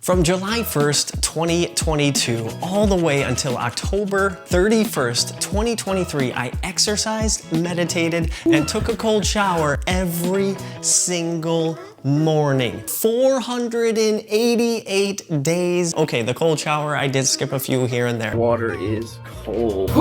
From July 1st, 2022, all the way until October 31st, 2023, I exercised, meditated, and took a cold shower every single morning. 488 days. Okay, the cold shower, I did skip a few here and there. Water is cold.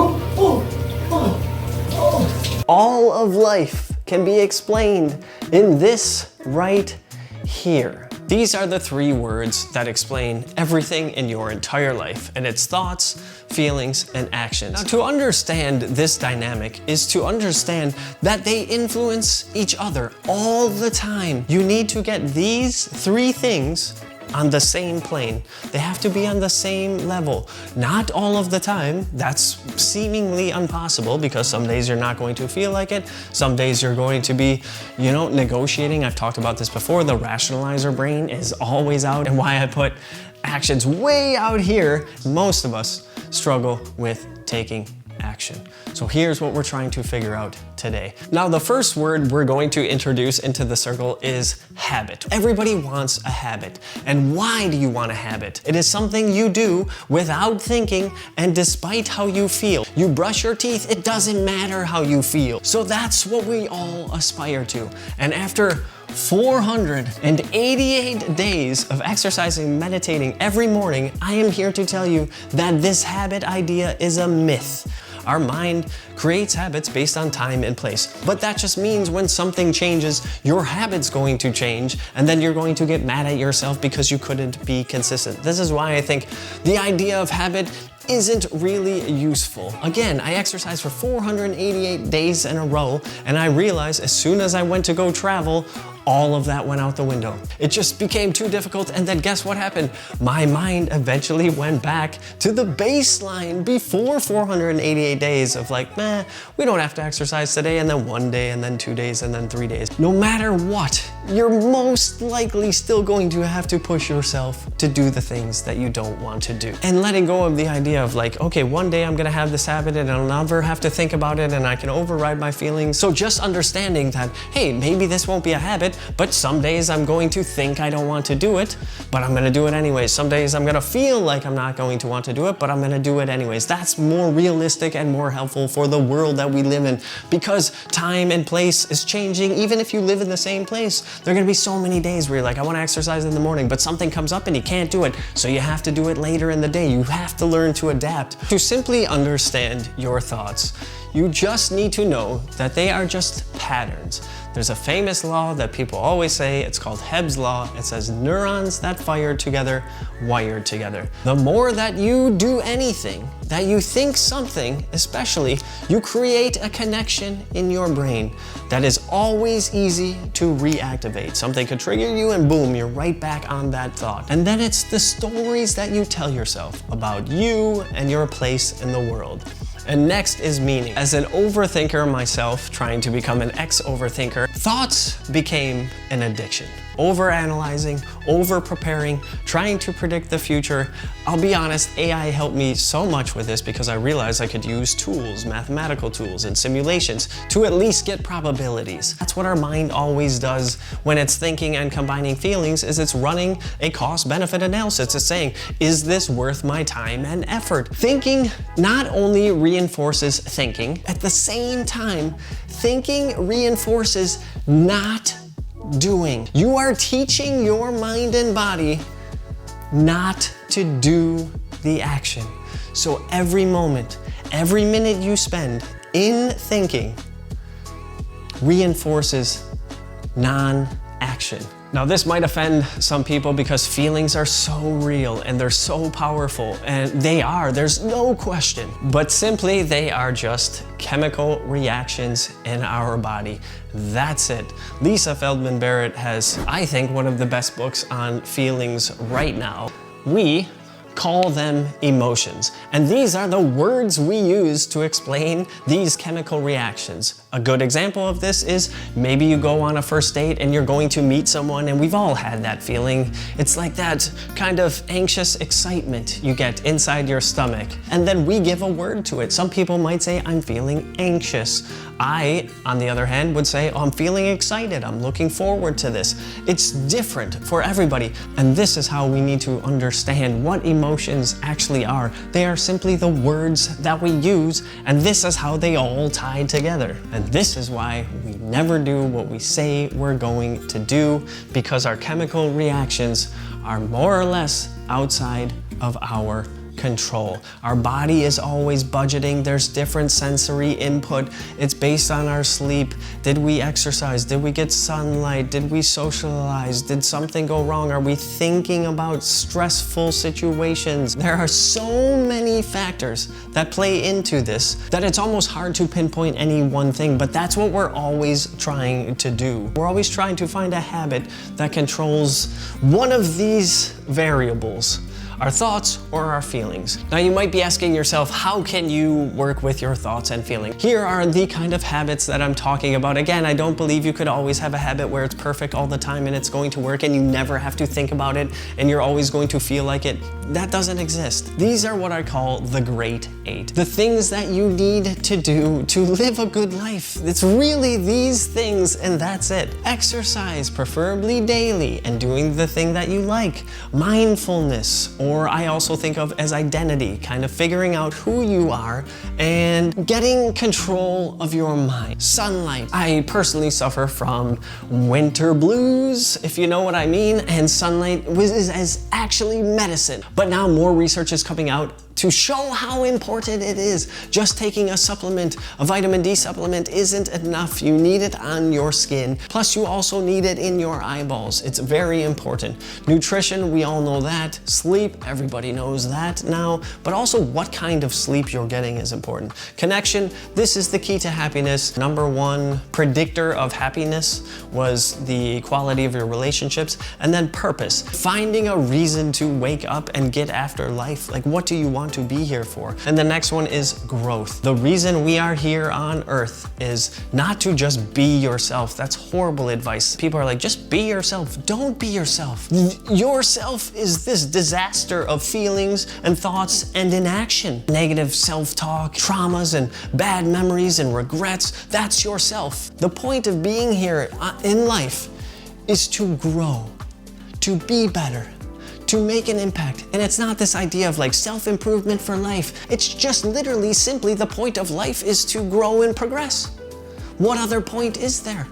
All of life can be explained in this right here. These are the three words that explain everything in your entire life, and it's thoughts, feelings, and actions. Now, to understand this dynamic is to understand that they influence each other all the time. You need to get these three things on the same plane. They have to be on the same level. Not all of the time. That's seemingly impossible because some days you're not going to feel like it. Some days you're going to be, negotiating. I've talked about this before. The rationalizer brain is always out, and why I put actions way out here. Most of us struggle with taking action. So here's what we're trying to figure out today. Now, the first word we're going to introduce into the circle is habit. Everybody wants a habit. And why do you want a habit? It is something you do without thinking and despite how you feel. You brush your teeth, it doesn't matter how you feel. So that's what we all aspire to. And after 488 days of exercising, meditating every morning, I am here to tell you that this habit idea is a myth. Our mind creates habits based on time and place. But that just means when something changes, your habit's going to change, and then you're going to get mad at yourself because you couldn't be consistent. This is why I think the idea of habit isn't really useful. Again, I exercised for 488 days in a row, and I realized as soon as I went to go travel, all of that went out the window. It just became too difficult, and then guess what happened? My mind eventually went back to the baseline before 488 days of like, we don't have to exercise today, and then 1 day, and then 2 days, and then 3 days. No matter what, you're most likely still going to have to push yourself to do the things that you don't want to do. And letting go of the idea of like, okay, one day I'm gonna have this habit and I'll never have to think about it and I can override my feelings. So just understanding that, hey, maybe this won't be a habit, but some days I'm going to think I don't want to do it, but I'm gonna do it anyways. Some days I'm gonna feel like I'm not going to want to do it, but I'm gonna do it anyways. That's more realistic and more helpful for the world that we live in, because time and place is changing. Even if you live in the same place, there are gonna be so many days where you're like, I wanna exercise in the morning, but something comes up and you can't do it. So you have to do it later in the day. You have to learn to adapt. To simply understand your thoughts, you just need to know that they are just patterns. There's a famous law that people always say, it's called Hebb's law. It says neurons that fire together, wired together. The more that you do anything, that you think something, especially, you create a connection in your brain that is always easy to reactivate. Something could trigger you and boom, you're right back on that thought. And then it's the stories that you tell yourself about you and your place in the world. And next is meaning. As an overthinker myself, trying to become an ex-overthinker, thoughts became an addiction. Overanalyzing, over-preparing, trying to predict the future. I'll be honest, AI helped me so much with this because I realized I could use tools, mathematical tools and simulations to at least get probabilities. That's what our mind always does when it's thinking and combining feelings, is it's running a cost-benefit analysis. It's saying, is this worth my time and effort? Thinking not only reinforces thinking, at the same time, thinking reinforces not doing. You are teaching your mind and body not to do the action. So every moment, every minute you spend in thinking reinforces non-action. Now, this might offend some people because feelings are so real and they're so powerful, and they are, there's no question. But simply, they are just chemical reactions in our body. That's it. Lisa Feldman Barrett has, I think, one of the best books on feelings right now. We call them emotions. And these are the words we use to explain these chemical reactions. A good example of this is maybe you go on a first date and you're going to meet someone, and we've all had that feeling. It's like that kind of anxious excitement you get inside your stomach, and then we give a word to it. Some people might say, I'm feeling anxious. I, on the other hand, would say, oh, I'm feeling excited. I'm looking forward to this. It's different for everybody. And this is how we need to understand what emotions actually are. They are simply the words that we use, and this is how they all tie together. And this is why we never do what we say we're going to do, because our chemical reactions are more or less outside of our control. Our body is always budgeting. There's different sensory input. It's based on our sleep. Did we exercise? Did we get sunlight? Did we socialize? Did something go wrong? Are we thinking about stressful situations? There are so many factors that play into this that it's almost hard to pinpoint any one thing, but that's what we're always trying to do. We're always trying to find a habit that controls one of these variables: our thoughts or our feelings. Now you might be asking yourself, how can you work with your thoughts and feelings? Here are the kind of habits that I'm talking about. Again, I don't believe you could always have a habit where it's perfect all the time and it's going to work and you never have to think about it and you're always going to feel like it. That doesn't exist. These are what I call the Great 8. The things that you need to do to live a good life. It's really these things and that's it. Exercise, preferably daily, and doing the thing that you like. Mindfulness, or I also think of as identity, kind of figuring out who you are and getting control of your mind. Sunlight. I personally suffer from winter blues, if you know what I mean, and sunlight is actually medicine. But now more research is coming out to show how important it is. Just taking a supplement, a vitamin D supplement, isn't enough. You need it on your skin. Plus, you also need it in your eyeballs. It's very important. Nutrition, we all know that. Sleep, everybody knows that now. But also, what kind of sleep you're getting is important. Connection, this is the key to happiness. Number one predictor of happiness was the quality of your relationships. And then purpose, finding a reason to wake up and get after life. Like, what do you want to be here for? And the next one is growth. The reason we are here on earth is not to just be yourself. That's horrible advice. People are like, just be yourself. Don't be yourself. Yourself is this disaster of feelings and thoughts and inaction. Negative self-talk, traumas and bad memories and regrets. That's yourself. The point of being here in life is to grow, to be better, to make an impact. And it's not this idea of like self-improvement for life. It's just literally simply the point of life is to grow and progress. What other point is there?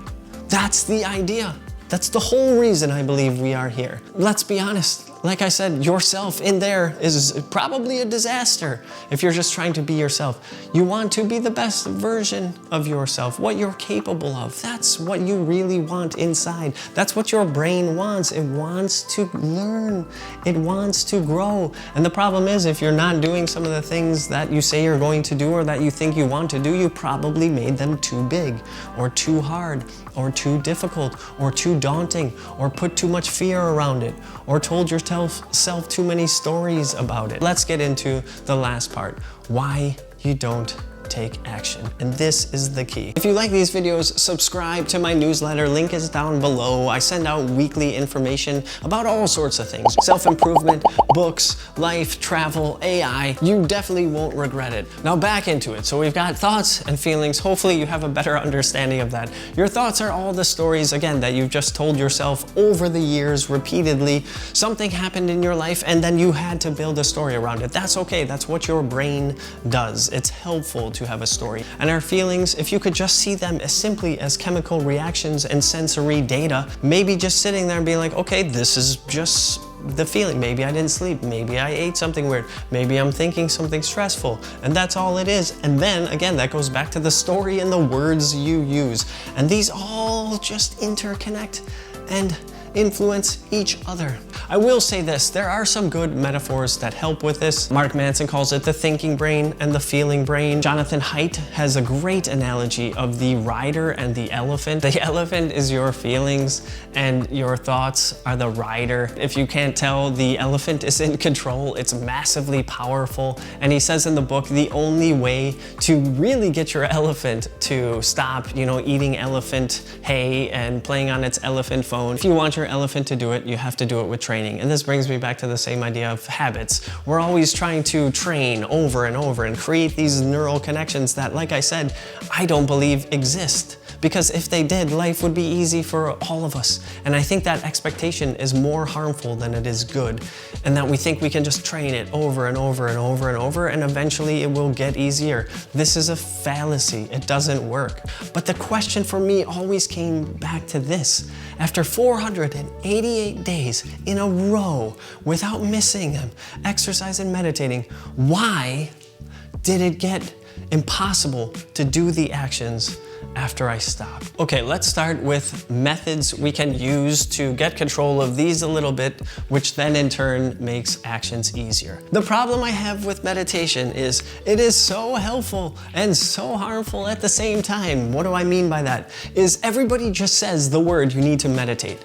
That's the idea. That's the whole reason I believe we are here. Let's be honest. Like I said, yourself in there is probably a disaster if you're just trying to be yourself. You want to be the best version of yourself, what you're capable of. That's what you really want inside. That's what your brain wants. It wants to learn. It wants to grow. And the problem is, if you're not doing some of the things that you say you're going to do or that you think you want to do, you probably made them too big or too hard or too difficult or too daunting or put too much fear around it or told yourself too many stories about it. Let's get into the last part, why you don't take action. And this is the key. If you like these videos, subscribe to my newsletter. Link is down below. I send out weekly information about all sorts of things. Self-improvement, books, life, travel, AI. You definitely won't regret it. Now back into it. So we've got thoughts and feelings. Hopefully you have a better understanding of that. Your thoughts are all the stories, again, that you've just told yourself over the years repeatedly. Something happened in your life and then you had to build a story around it. That's okay. That's what your brain does. It's helpful to have a story. And our feelings, if you could just see them as simply as chemical reactions and sensory data, maybe just sitting there and being like, okay, this is just the feeling. Maybe I didn't sleep. Maybe I ate something weird. Maybe I'm thinking something stressful. And that's all it is. And then again, that goes back to the story and the words you use. And these all just interconnect. And influence each other. I will say this, there are some good metaphors that help with this. Mark Manson calls it the thinking brain and the feeling brain. Jonathan Haidt has a great analogy of the rider and the elephant. The elephant is your feelings and your thoughts are the rider. If you can't tell, the elephant is in control. It's massively powerful. And he says in the book, the only way to really get your elephant to stop, eating elephant hay and playing on its elephant phone. If you want your elephant to do it, you have to do it with training. And this brings me back to the same idea of habits. We're always trying to train over and over and create these neural connections that, like I said, I don't believe exist. Because if they did, life would be easy for all of us. And I think that expectation is more harmful than it is good. And that we think we can just train it over and over and over and over, and eventually it will get easier. This is a fallacy. It doesn't work. But the question for me always came back to this. After 488 days in a row, without missing them, exercise and meditating, why did it get impossible to do the actions after I stopped? Okay, let's start with methods we can use to get control of these a little bit, which then in turn makes actions easier. The problem I have with meditation is it is so helpful and so harmful at the same time. What do I mean by that? Is everybody just says the word you need to meditate.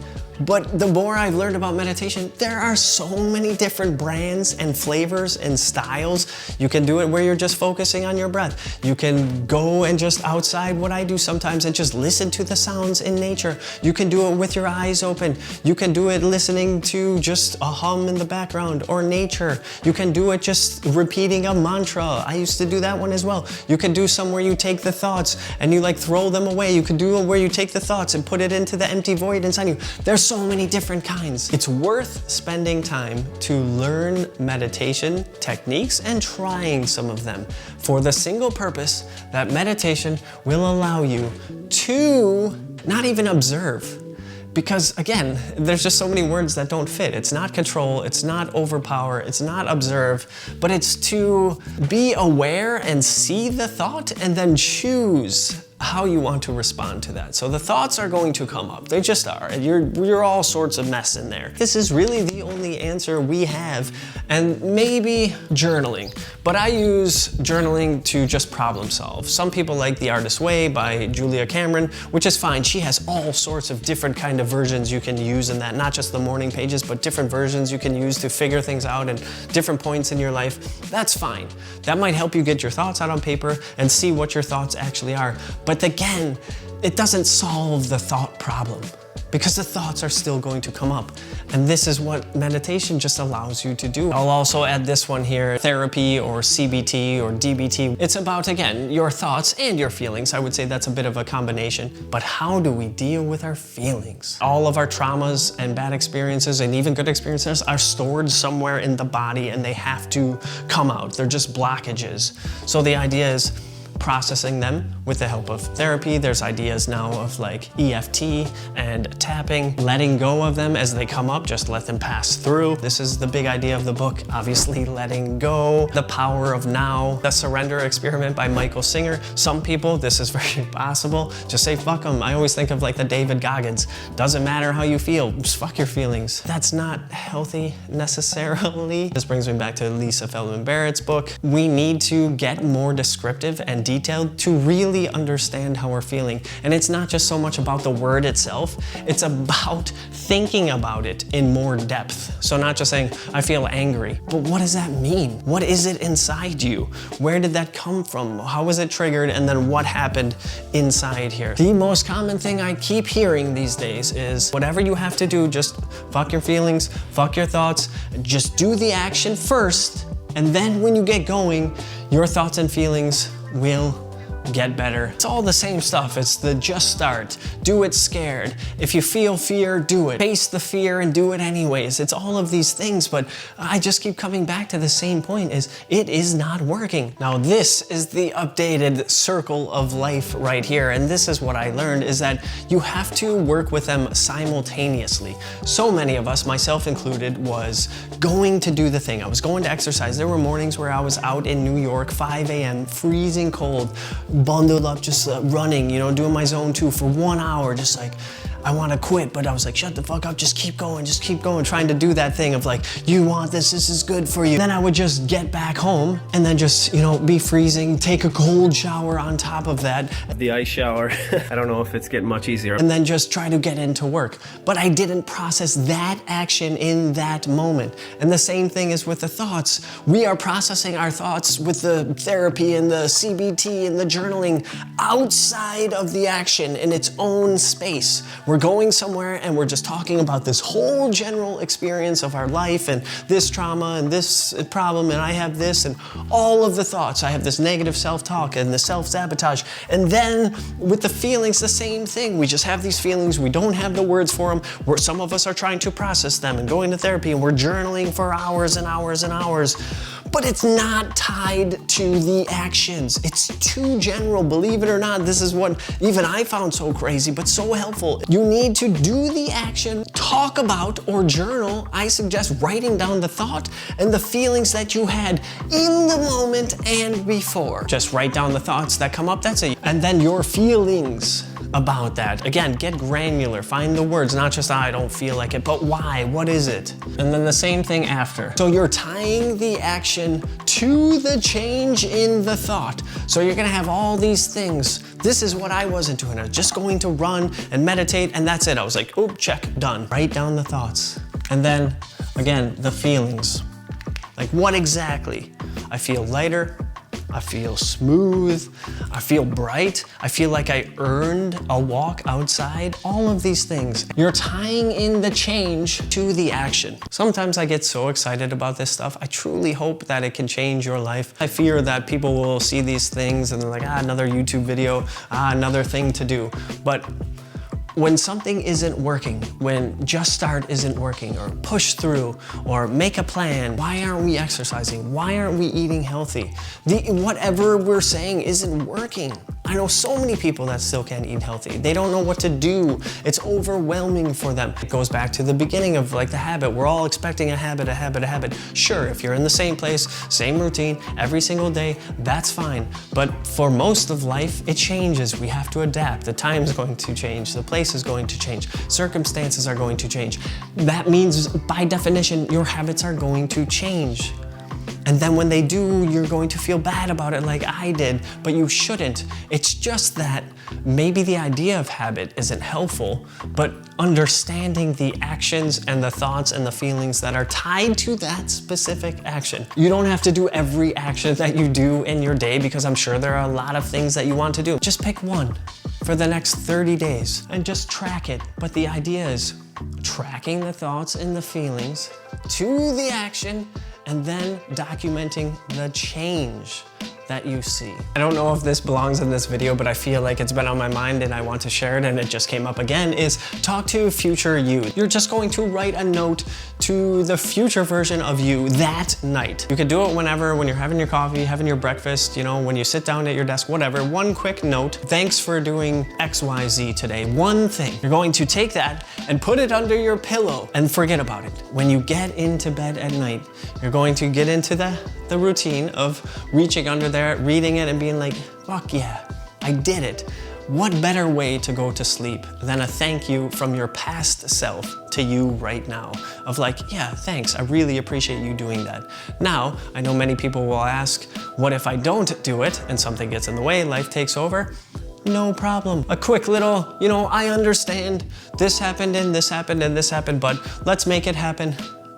But the more I've learned about meditation, there are so many different brands and flavors and styles. You can do it where you're just focusing on your breath. You can go and just outside, what I do sometimes, and just listen to the sounds in nature. You can do it with your eyes open. You can do it listening to just a hum in the background or nature. You can do it just repeating a mantra. I used to do that one as well. You can do some where you take the thoughts and you throw them away. You can do it where you take the thoughts and put it into the empty void inside you. There's so many different kinds. It's worth spending time to learn meditation techniques and trying some of them for the single purpose that meditation will allow you to not even observe. Because again, there's just so many words that don't fit. It's not control, it's not overpower, it's not observe, but it's to be aware and see the thought and then choose how you want to respond to that. So the thoughts are going to come up. They just are. You're all sorts of mess in there. This is really the only answer we have, and maybe journaling. But I use journaling to just problem solve. Some people like The Artist's Way by Julia Cameron, which is fine. She has all sorts of different kind of versions you can use in that. Not just the morning pages, but different versions you can use to figure things out at different points in your life. That's fine. That might help you get your thoughts out on paper and see what your thoughts actually are. But again, it doesn't solve the thought problem because the thoughts are still going to come up. And this is what meditation just allows you to do. I'll also add this one here, therapy or CBT or DBT. It's about, again, your thoughts and your feelings. I would say that's a bit of a combination. But how do we deal with our feelings? All of our traumas and bad experiences and even good experiences are stored somewhere in the body and they have to come out. They're just blockages. So the idea is processing them with the help of therapy. There's ideas now of EFT and tapping, letting go of them as they come up, just let them pass through. This is the big idea of the book, obviously letting go, the power of now, the surrender experiment by Michael Singer. Some people, this is very possible, just say fuck them. I always think of the David Goggins, doesn't matter how you feel, just fuck your feelings. That's not healthy necessarily. This brings me back to Lisa Feldman Barrett's book. We need to get more descriptive and detailed to really understand how we're feeling. And it's not just so much about the word itself, it's about thinking about it in more depth. So not just saying, I feel angry, but what does that mean? What is it inside you? Where did that come from? How was it triggered? And then what happened inside here? The most common thing I keep hearing these days is whatever you have to do, just fuck your feelings, fuck your thoughts, just do the action first. And then when you get going, your thoughts and feelings will get better. It's all the same stuff. It's the just start, do it scared. If you feel fear, do it. Face the fear and do it anyways. It's all of these things, but I just keep coming back to the same point, is it is not working. Now this is the updated circle of life right here, and this is what I learned, is that you have to work with them simultaneously. So many of us, myself included, was going to do the thing. I was going to exercise. There were mornings where I was out in New York, 5 a.m., freezing cold, bundled up, just running, doing my zone 2 for 1 hour, just I want to quit, but I was like, shut the fuck up, just keep going, trying to do that thing of like, you want this is good for you. Then I would just get back home and then just, be freezing, take a cold shower on top of that. The ice shower. I don't know if it's getting much easier. And then just try to get into work. But I didn't process that action in that moment. And the same thing is with the thoughts. We are processing our thoughts with the therapy and the CBT and the journaling outside of the action in its own space. We're going somewhere and we're just talking about this whole general experience of our life and this trauma and this problem and I have this and all of the thoughts. I have this negative self-talk and the self-sabotage. And then with the feelings, the same thing. We just have these feelings. We don't have the words for them. Some of us are trying to process them and going to therapy and we're journaling for hours and hours and hours. But it's not tied to the actions. It's too general. Believe it or not, this is what even I found so crazy, but so helpful. You need to do the action, talk about or journal. I suggest writing down the thought and the feelings that you had in the moment and before. Just write down the thoughts that come up, that's it. And then your feelings about that. Again, get granular, find the words, not just, I don't feel like it, but why, what is it? And then the same thing after. So you're tying the action to the change in the thought. So you're gonna have all these things. This is what I wasn't doing. I was just going to run and meditate and that's it. I was like, oh, check, done. Write down the thoughts. And then, again, the feelings. Like what exactly? I feel lighter. I feel smooth, I feel bright, I feel like I earned a walk outside, all of these things. You're tying in the change to the action. Sometimes I get so excited about this stuff. I truly hope that it can change your life. I fear that people will see these things and they're like, another YouTube video, another thing to do. But when something isn't working, when just start isn't working, or push through, or make a plan, why aren't we exercising? Why aren't we eating healthy? Whatever we're saying isn't working. I know so many people that still can't eat healthy. They don't know what to do. It's overwhelming for them. It goes back to the beginning of like the habit. We're all expecting a habit. Sure, if you're in the same place, same routine, every single day, that's fine. But for most of life, it changes. We have to adapt. The time is going to change. The place is going to change. Circumstances are going to change. That means, by definition, your habits are going to change. And then when they do, you're going to feel bad about it like I did, but you shouldn't. It's just that maybe the idea of habit isn't helpful, but understanding the actions and the thoughts and the feelings that are tied to that specific action. You don't have to do every action that you do in your day because I'm sure there are a lot of things that you want to do. Just pick one for the next 30 days and just track it. But the idea is tracking the thoughts and the feelings to the action and then documenting the change that you see. I don't know if this belongs in this video, but I feel like it's been on my mind and I want to share it and it just came up again, is talk to future you. You're just going to write a note to the future version of you that night. You can do it whenever, when you're having your coffee, having your breakfast, when you sit down at your desk, whatever. One quick note, thanks for doing XYZ today. One thing. You're going to take that and put it under your pillow and forget about it. When you get into bed at night, you're going to get into the routine of reaching under there, reading it and being like, fuck yeah, I did it. What better way to go to sleep than a thank you from your past self to you right now? Of like, yeah, thanks, I really appreciate you doing that. Now, I know many people will ask, what if I don't do it and something gets in the way, life takes over? No problem. A quick little, I understand this happened and this happened and this happened, but let's make it happen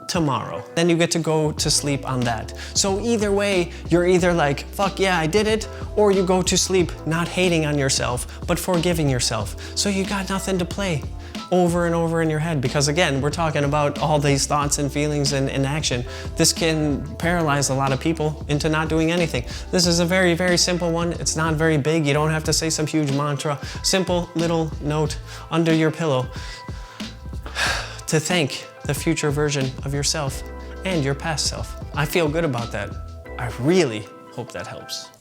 tomorrow. Then you get to go to sleep on that. So either way, you're either like, fuck yeah, I did it, or you go to sleep not hating on yourself, but forgiving yourself. So you got nothing to play over and over in your head, because again, we're talking about all these thoughts and feelings and action. This can paralyze a lot of people into not doing anything. This is a very, very simple one. It's not very big. You don't have to say some huge mantra. Simple little note under your pillow to thank the future version of yourself and your past self. I feel good about that. I really hope that helps.